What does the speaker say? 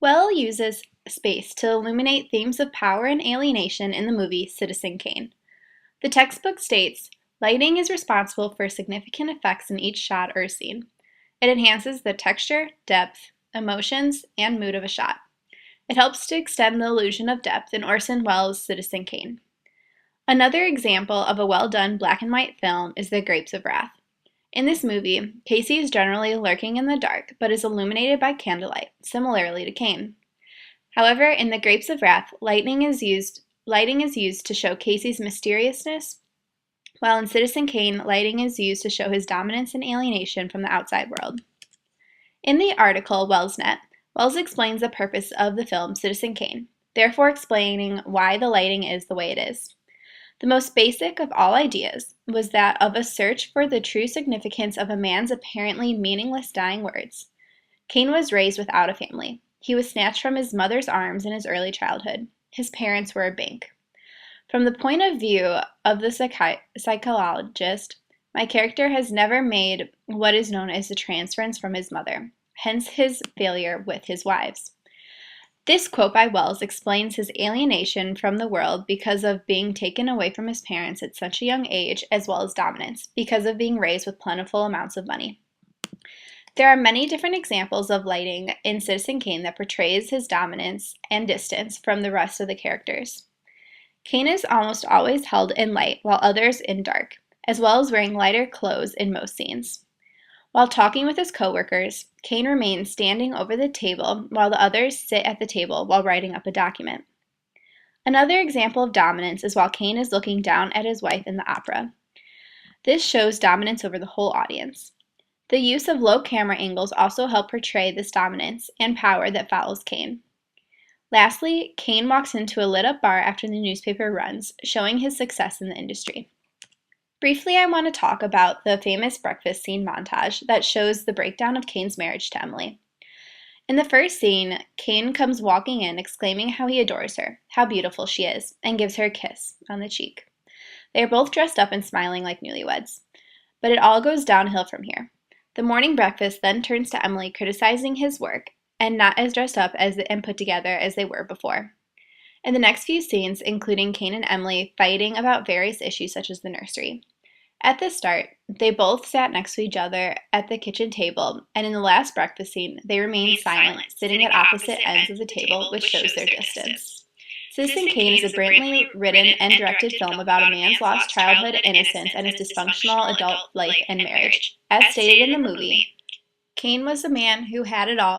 Well uses space to illuminate themes of power and alienation in the movie Citizen Kane. The textbook states, lighting is responsible for significant effects in each shot or scene. It enhances the texture, depth, emotions, and mood of a shot. It helps to extend the illusion of depth in Orson Welles' Citizen Kane. Another example of a well-done black and white film is The Grapes of Wrath. In this movie, Casey is generally lurking in the dark, but is illuminated by candlelight, similarly to Kane. However, in The Grapes of Wrath, lighting is used to show Casey's mysteriousness, while in Citizen Kane, lighting is used to show his dominance and alienation from the outside world. In the article WellsNet, Wells explains the purpose of the film Citizen Kane, therefore explaining why the lighting is the way it is. The most basic of all ideas was that of a search for the true significance of a man's apparently meaningless dying words. Kane was raised without a family. He was snatched from his mother's arms in his early childhood. His parents were a bank. From the point of view of the psychologist, my character has never made what is known as the transference from his mother, hence his failure with his wives. This quote by Wells explains his alienation from the world because of being taken away from his parents at such a young age, as well as dominance, because of being raised with plentiful amounts of money. There are many different examples of lighting in Citizen Kane that portrays his dominance and distance from the rest of the characters. Kane is almost always held in light while others in dark, as well as wearing lighter clothes in most scenes. While talking with his coworkers, Kane remains standing over the table while the others sit at the table while writing up a document. Another example of dominance is while Kane is looking down at his wife in the opera. This shows dominance over the whole audience. The use of low camera angles also help portray this dominance and power that follows Kane. Lastly, Kane walks into a lit-up bar after the newspaper runs, showing his success in the industry. Briefly, I want to talk about the famous breakfast scene montage that shows the breakdown of Kane's marriage to Emily. In the first scene, Kane comes walking in exclaiming how he adores her, how beautiful she is, and gives her a kiss on the cheek. They are both dressed up and smiling like newlyweds. But it all goes downhill from here. The morning breakfast then turns to Emily criticizing his work and not as dressed up and put together as they were before. In the next few scenes, including Kane and Emily fighting about various issues such as the nursery. At the start, they both sat next to each other at the kitchen table, and in the last breakfast scene, they remain silent, sitting at opposite ends of the table, which shows their distance. Citizen Kane is a brilliantly written and directed film about a man's lost childhood innocence and his dysfunctional adult life and marriage. As stated in the movie, Kane was a man who had it all.